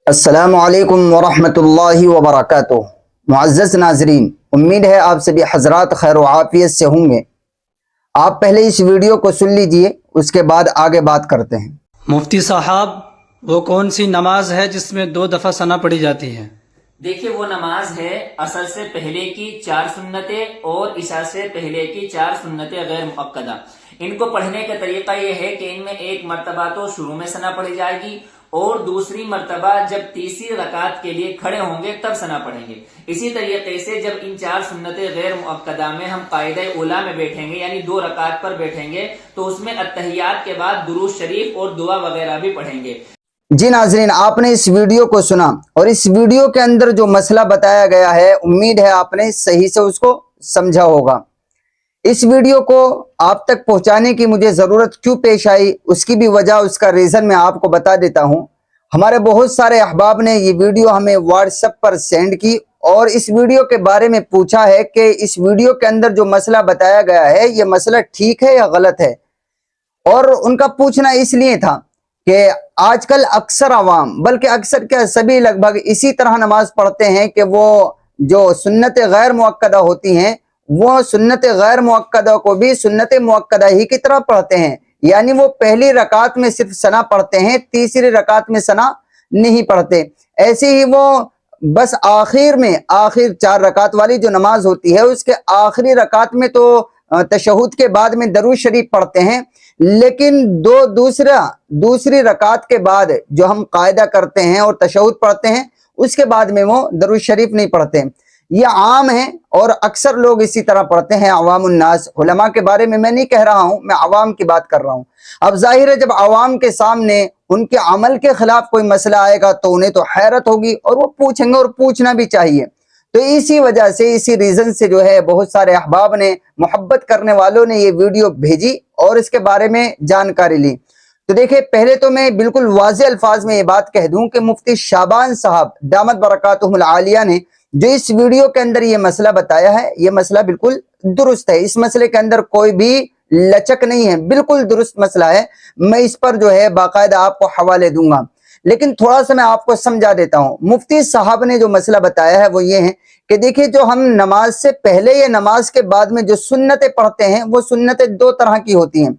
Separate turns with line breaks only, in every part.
السلام علیکم ورحمۃ اللہ وبرکاتہ۔ معزز ناظرین، امید ہے آپ سبھی حضرات خیر و عافیت سے ہوں گے۔ آپ پہلے اس ویڈیو کو سن لیجئے، اس کے بعد آگے بات کرتے ہیں۔
مفتی صاحب، وہ کون سی نماز ہے جس میں 2 دفعہ ثنا پڑھی جاتی ہے؟
دیکھیے، وہ نماز ہے عصر سے پہلے کی 4 سنتیں اور عشاء سے پہلے کی 4 سنتیں غیر مؤکدہ۔ ان کو پڑھنے کا طریقہ یہ ہے کہ ان میں ایک مرتبہ تو شروع میں ثنا پڑھی جائے گی اور دوسری مرتبہ جب تیسری رکعت کے لیے کھڑے ہوں گے تب ثنا پڑھیں گے۔ اسی طریقے سے جب ان 4 سنتیں غیر مؤکدہ میں ہم قاعدہ اولیٰ میں بیٹھیں گے، یعنی 2 رکعت پر بیٹھیں گے، تو اس میں اتحیات کے بعد درود شریف اور دعا وغیرہ بھی پڑھیں گے۔
جی ناظرین، آپ نے اس ویڈیو کو سنا اور اس ویڈیو کے اندر جو مسئلہ بتایا گیا ہے، امید ہے آپ نے صحیح سے اس کو سمجھا ہوگا۔ اس ویڈیو کو آپ تک پہنچانے کی مجھے ضرورت کیوں پیش آئی، اس کی بھی وجہ، اس کا ریزن میں آپ کو بتا دیتا ہوں۔ ہمارے بہت سارے احباب نے یہ ویڈیو ہمیں واٹس ایپ پر سینڈ کی اور اس ویڈیو کے بارے میں پوچھا ہے کہ اس ویڈیو کے اندر جو مسئلہ بتایا گیا ہے، یہ مسئلہ ٹھیک ہے یا غلط ہے۔ اور ان کا پوچھنا اس لیے تھا کہ آج کل اکثر عوام، بلکہ اکثر کیا سبھی لگ بھگ اسی طرح نماز پڑھتے ہیں کہ وہ جو سنت غیر مؤکدہ ہوتی ہیں، وہ سنت غیر مؤکدہ کو بھی سنت مؤکدہ ہی کی طرح پڑھتے ہیں، یعنی وہ پہلی رکعت میں صرف ثنا پڑھتے ہیں، تیسری رکعت میں ثنا نہیں پڑھتے۔ ایسے ہی وہ بس آخر میں، آخر 4 رکعت والی جو نماز ہوتی ہے، اس کے آخری رکعت میں تو تشہد کے بعد میں درود شریف پڑھتے ہیں، لیکن دوسری رکعت کے بعد جو ہم قاعدہ کرتے ہیں اور تشہد پڑھتے ہیں، اس کے بعد میں وہ درود شریف نہیں پڑھتے۔ یہ عام ہے اور اکثر لوگ اسی طرح پڑھتے ہیں، عوام الناس۔ علماء کے بارے میں نہیں کہہ رہا ہوں، میں عوام کی بات کر رہا ہوں۔ اب ظاہر ہے جب عوام کے سامنے ان کے عمل کے خلاف کوئی مسئلہ آئے گا تو انہیں تو حیرت ہوگی اور وہ پوچھیں گے، اور پوچھنا بھی چاہیے۔ تو اسی وجہ سے، اسی ریزن سے جو ہے بہت سارے احباب نے، محبت کرنے والوں نے یہ ویڈیو بھیجی اور اس کے بارے میں جانکاری لی۔ تو دیکھیں، پہلے تو میں بالکل واضح الفاظ میں یہ بات کہہ دوں کہ مفتی شعبان صاحب دامت برکاتہم العالیہ نے جو اس ویڈیو کے اندر یہ مسئلہ بتایا ہے، یہ مسئلہ بالکل درست ہے۔ اس مسئلے کے اندر کوئی بھی لچک نہیں ہے، بالکل درست مسئلہ ہے۔ میں اس پر جو ہے باقاعدہ آپ کو حوالے دوں گا، لیکن تھوڑا سا میں آپ کو سمجھا دیتا ہوں۔ مفتی صاحب نے جو مسئلہ بتایا ہے وہ یہ ہے کہ دیکھیں، جو ہم نماز سے پہلے یا نماز کے بعد میں جو سنتیں پڑھتے ہیں، وہ سنتیں 2 طرح کی ہوتی ہیں،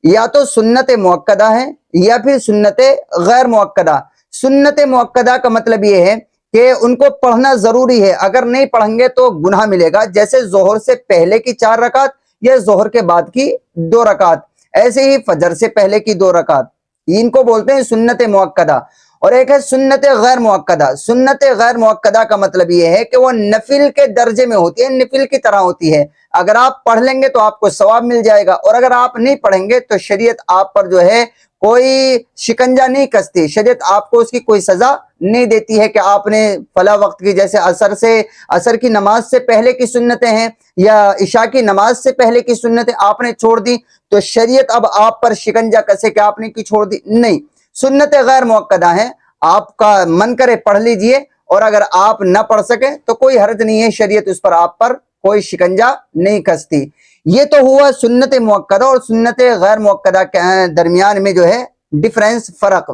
یا تو سنت مؤکدہ ہے یا پھر سنت غیر مؤکدہ۔ سنت مؤکدہ کا مطلب یہ ہے کہ ان کو پڑھنا ضروری ہے، اگر نہیں پڑھیں گے تو گناہ ملے گا، جیسے ظہر سے پہلے کی 4 رکعت یا ظہر کے بعد کی 2 رکعت، ایسے ہی فجر سے پہلے کی 2 رکعت، ان کو بولتے ہیں سنت مؤکدہ۔ اور ایک ہے سنت غیر مؤکدہ۔ سنت غیر مؤکدہ کا مطلب یہ ہے کہ وہ نفل کے درجے میں ہوتی ہے، نفل کی طرح ہوتی ہے۔ اگر آپ پڑھ لیں گے تو آپ کو ثواب مل جائے گا، اور اگر آپ نہیں پڑھیں گے تو شریعت آپ پر جو ہے کوئی شکنجہ نہیں کستی، شریعت آپ کو اس کی کوئی سزا نہیں دیتی ہے کہ آپ نے فلاں وقت کی، جیسے عصر کی نماز سے پہلے کی سنتیں ہیں یا عشاء کی نماز سے پہلے کی سنتیں آپ نے چھوڑ دی تو شریعت اب آپ پر شکنجہ کسے کہ آپ نے کی چھوڑ دی، نہیں۔ سنت غیر مؤکدہ ہیں، آپ کا من کرے پڑھ لیجئے، اور اگر آپ نہ پڑھ سکیں تو کوئی حرج نہیں ہے، شریعت اس پر آپ پر کوئی شکنجہ نہیں کستی۔ یہ تو ہوا سنت مؤکدہ اور سنت غیر مؤکدہ کے درمیان میں جو ہے ڈیفرنس، فرق۔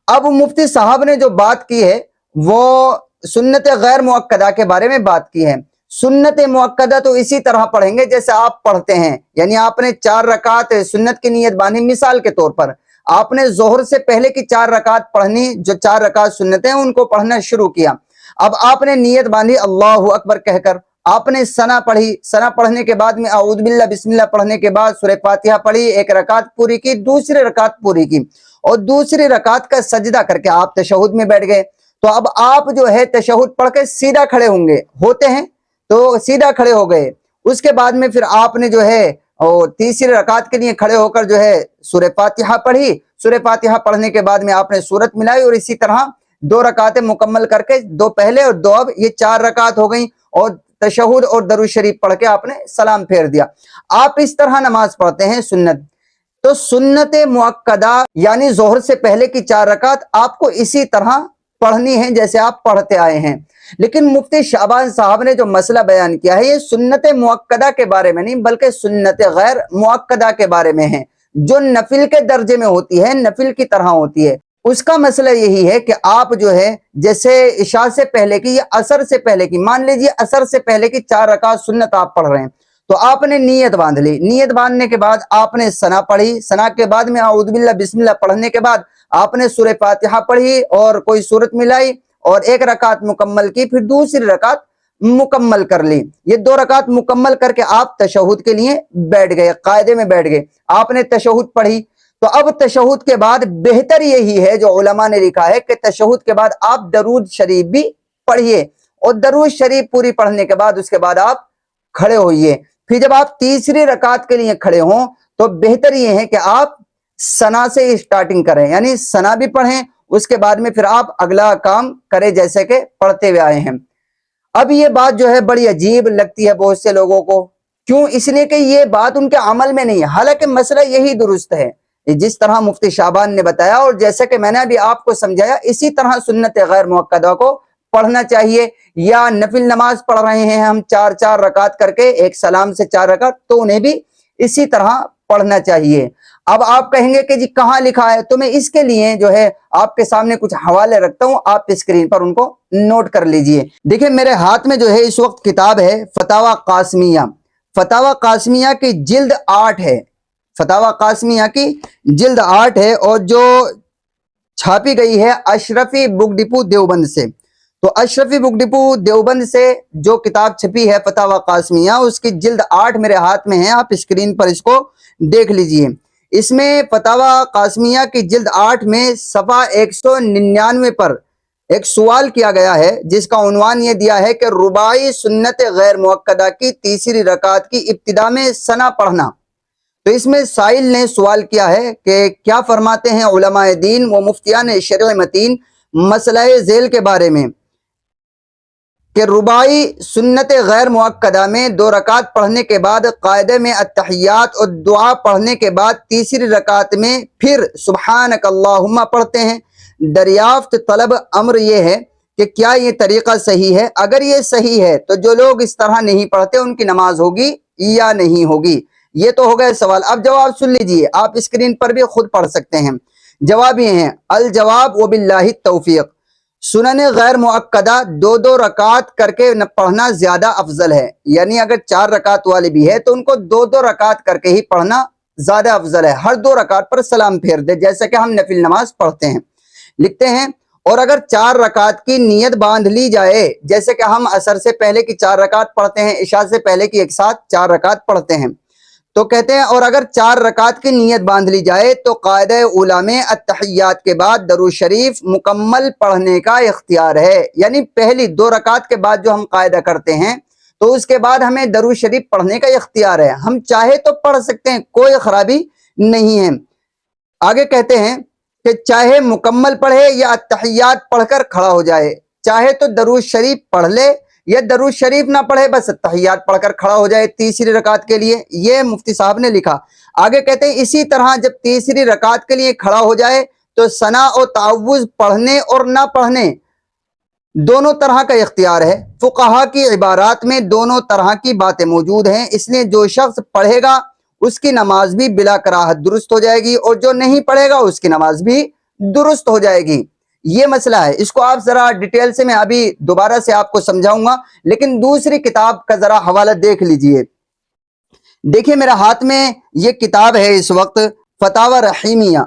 اب مفتی صاحب نے جو بات کی ہے وہ سنت غیر مؤکدہ کے بارے میں بات کی ہے۔ سنت مؤکدہ تو اسی طرح پڑھیں گے جیسے آپ پڑھتے ہیں، یعنی آپ نے 4 رکعت سنت کی نیت باندھی۔ مثال کے طور پر آپ نے ظہر سے پہلے کی 4 رکعت پڑھنی، جو 4 رکعت سنتیں ہیں ان کو پڑھنا شروع کیا۔ اب آپ نے نیت باندھی اللہ اکبر کہہ کر، آپ نے ثنا پڑھی، ثنا پڑھنے کے بعد میں اعوذ باللہ بسم اللہ پڑھنے کے بعد سورہ فاتحہ پڑھی، 1 رکعت پوری کی، دوسری رکعت پوری کی، اور دوسری رکعت کا سجدہ کر کے آپ تشہد میں بیٹھ گئے۔ تو اب آپ جو ہے تشہد پڑھ کے سیدھا کھڑے ہوں گے، ہوتے ہیں تو سیدھا کھڑے ہو گئے۔ اس کے بعد میں پھر آپ نے جو ہے اور تیسری رکعت کے لیے کھڑے ہو کر جو ہے سورہ فاتحہ پڑھی۔ سورہ فاتحہ پڑھنے کے بعد میں آپ نے سورت ملائی، اور اسی طرح 2 رکعتیں مکمل کر کے، 2 پہلے اور 2 اب، یہ 4 رکعت ہو گئیں، اور تشہد اور درود شریف پڑھ کے آپ نے سلام پھیر دیا۔ آپ اس طرح نماز پڑھتے ہیں سنت۔ تو سنت مؤکدہ یعنی ظہر سے پہلے کی 4 رکعت آپ کو اسی طرح پڑھنی ہے جیسے آپ پڑھتے آئے ہیں۔ لیکن مفتی شعبان صاحب نے جو مسئلہ بیان کیا ہے، یہ سنت مؤکدہ کے بارے میں نہیں بلکہ سنت غیر مؤکدہ کے بارے میں ہے، جو نفل کے درجے میں ہوتی ہے، نفل کی طرح ہوتی ہے۔ اس کا مسئلہ یہی ہے کہ آپ جو ہے جیسے عشاء سے پہلے کی یا عصر سے پہلے کی، مان لیجیے عصر سے پہلے کی 4 رکعت سنت آپ پڑھ رہے ہیں، تو آپ نے نیت باندھ لی، نیت باندھنے کے بعد آپ نے ثنا پڑھی، ثنا کے بعد میں اعوذ باللہ بسم اللہ پڑھنے کے بعد آپ نے سورہ فاتحہ پڑھی اور کوئی سورت ملائی اور 1 رکعت مکمل کی، پھر دوسری رکعت مکمل کر لی، یہ 2 رکعت مکمل کر کے آپ تشہد کے لیے بیٹھ گئے، قاعدے میں بیٹھ گئے، آپ نے تشہد پڑھی، تو اب تشہد کے بعد بہتر یہی ہے جو علماء نے لکھا ہے کہ تشہد کے بعد آپ درود شریف بھی پڑھیے، اور درود شریف پوری پڑھنے کے بعد اس کے بعد آپ کھڑے ہوئیے، پھر جب آپ تیسری رکعت کے لیے کھڑے ہوں تو بہتر یہ ہے کہ آپ ثنا سے اسٹارٹنگ کریں، یعنی ثنا بھی پڑھیں، اس کے بعد میں پھر آپ اگلا کام کریں جیسے کہ پڑھتے ہوئے آئے ہیں۔ اب یہ بات جو ہے بڑی عجیب لگتی ہے بہت سے لوگوں کو، کیوں؟ اس لیے کہ یہ بات ان کے عمل میں نہیں ہے، حالانکہ مسئلہ یہی درست ہے، جس طرح مفتی شعبان نے بتایا اور جیسے کہ میں نے ابھی آپ کو سمجھایا، اسی طرح سنت غیر مؤکدہ کو پڑھنا چاہیے۔ یا نفل نماز پڑھ رہے ہیں ہم 4 رکعت کر کے، ایک سلام سے 4 رکعت، تو انہیں بھی اسی طرح پڑھنا چاہیے۔ اب آپ کہیں گے کہ جی کہاں لکھا ہے، تو میں اس کے لیے جو ہے آپ کے سامنے کچھ حوالے رکھتا ہوں، آپ اسکرین پر ان کو نوٹ کر لیجئے۔ دیکھیں میرے ہاتھ میں جو ہے اس وقت کتاب ہے فتاوی قاسمیہ، فتاوی قاسمیہ کی جلد 8 ہے، فتاوی قاسمیہ کی جلد 8 ہے، اور جو چھاپی گئی ہے اشرفی بک ڈپو دیوبند سے، تو اشرفی بک ڈپو دیوبند سے جو کتاب چھپی ہے فتاوی قاسمیہ، اس کی جلد 8 میرے ہاتھ میں ہے، آپ اسکرین پر اس کو دیکھ لیجئے۔ اس میں فتاوی قاسمیہ کی جلد 8 میں صفحہ 199 پر ایک سوال کیا گیا ہے جس کا عنوان یہ دیا ہے کہ رباعی سنت غیر مؤکدہ کی تیسری رکعت کی ابتدا میں ثنا پڑھنا۔ تو اس میں سائل نے سوال کیا ہے کہ کیا فرماتے ہیں علماء دین و مفتیان شرع متین مسئلہ ذیل کے بارے میں کہ رباعی سنت غیر مؤکدہ میں 2 رکعت پڑھنے کے بعد قاعدے میں التحیات اور دعا پڑھنے کے بعد تیسری رکعت میں پھر سبحانک اللہم پڑھتے ہیں۔ دریافت طلب امر یہ ہے کہ کیا یہ طریقہ صحیح ہے؟ اگر یہ صحیح ہے تو جو لوگ اس طرح نہیں پڑھتے ان کی نماز ہوگی یا نہیں ہوگی؟ یہ تو ہو گئے سوال۔ اب جواب سن لیجئے، آپ اسکرین پر بھی خود پڑھ سکتے ہیں۔ جواب یہ ہیں، الجواب وباللہ التوفیق، سنن غیر مؤکدہ 2 رکعت کر کے پڑھنا زیادہ افضل ہے، یعنی اگر 4 رکعت والے بھی ہے تو ان کو 2 رکعت کر کے ہی پڑھنا زیادہ افضل ہے، ہر 2 رکعت پر سلام پھیر دے جیسے کہ ہم نفل نماز پڑھتے ہیں۔ لکھتے ہیں، اور اگر 4 رکعت کی نیت باندھ لی جائے جیسے کہ ہم عصر سے پہلے کی 4 رکعت پڑھتے ہیں، عشاء سے پہلے کی ایک ساتھ 4 رکعت پڑھتے ہیں، تو کہتے ہیں اور اگر 4 رکعت کی نیت باندھ لی جائے تو قاعدہ اولیٰ میں التحیات کے بعد درود شریف مکمل پڑھنے کا اختیار ہے، یعنی پہلی 2 رکعت کے بعد جو ہم قاعدہ کرتے ہیں تو اس کے بعد ہمیں درود شریف پڑھنے کا اختیار ہے، ہم چاہے تو پڑھ سکتے ہیں، کوئی خرابی نہیں ہے۔ آگے کہتے ہیں کہ چاہے مکمل پڑھے یا التحیات پڑھ کر کھڑا ہو جائے، چاہے تو درود شریف پڑھ لے یا درود شریف نہ پڑھے، بس التحیات پڑھ کر کھڑا ہو جائے تیسری رکعت کے لیے، یہ مفتی صاحب نے لکھا۔ آگے کہتے ہیں اسی طرح جب تیسری رکعت کے لیے کھڑا ہو جائے تو ثنا اور تعوذ پڑھنے اور نہ پڑھنے دونوں طرح کا اختیار ہے۔ فقہا کی عبارات میں دونوں طرح کی باتیں موجود ہیں، اس لیے جو شخص پڑھے گا اس کی نماز بھی بلا کراہت درست ہو جائے گی، اور جو نہیں پڑھے گا اس کی نماز بھی درست ہو جائے گی۔ یہ مسئلہ ہے، اس کو آپ ذرا ڈیٹیل سے میں ابھی دوبارہ سے آپ کو سمجھاؤں گا، لیکن دوسری کتاب کا ذرا حوالہ دیکھ لیجئے۔ دیکھیں میرے ہاتھ میں یہ کتاب ہے اس وقت فتاوی رحیمیہ،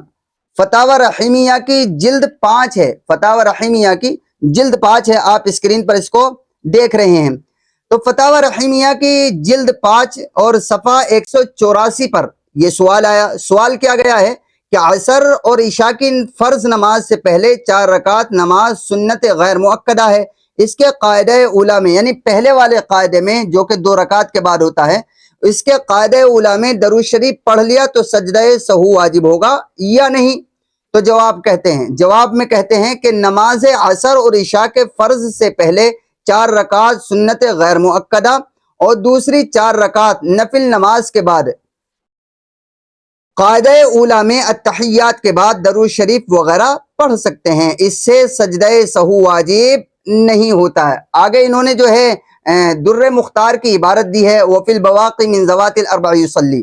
فتاوی رحیمیہ کی جلد 5 ہے، فتاوی رحیمیہ کی جلد 5 ہے، آپ اسکرین پر اس کو دیکھ رہے ہیں۔ تو فتاوی رحیمیہ کی جلد 5 اور صفحہ 184 پر یہ سوال آیا، سوال کیا گیا ہے کہ عصر اور عشاء کی فرض نماز سے پہلے 4 رکعت نماز سنت غیر مؤکدہ ہے، اس کے قاعدہ اولیٰ میں یعنی پہلے والے قاعدے میں جو کہ 2 رکعت کے بعد ہوتا ہے، اس کے قاعدہ اولیٰ میں درود شریف پڑھ لیا تو سجدہ سہو واجب ہوگا یا نہیں؟ تو جواب کہتے ہیں، جواب میں کہتے ہیں کہ نماز عصر اور عشاء کے فرض سے پہلے 4 رکعت سنت غیر مؤکدہ اور دوسری 4 رکعت نفل نماز کے بعد قاعدہ اولیٰ میں التحیات کے بعد درود شریف وغیرہ پڑھ سکتے ہیں، اس سے سجدہ سہو واجب نہیں ہوتا ہے۔ آگے انہوں نے جو ہے در مختار کی عبارت دی ہے وفی البواقی من ذوات الاربع یصلی،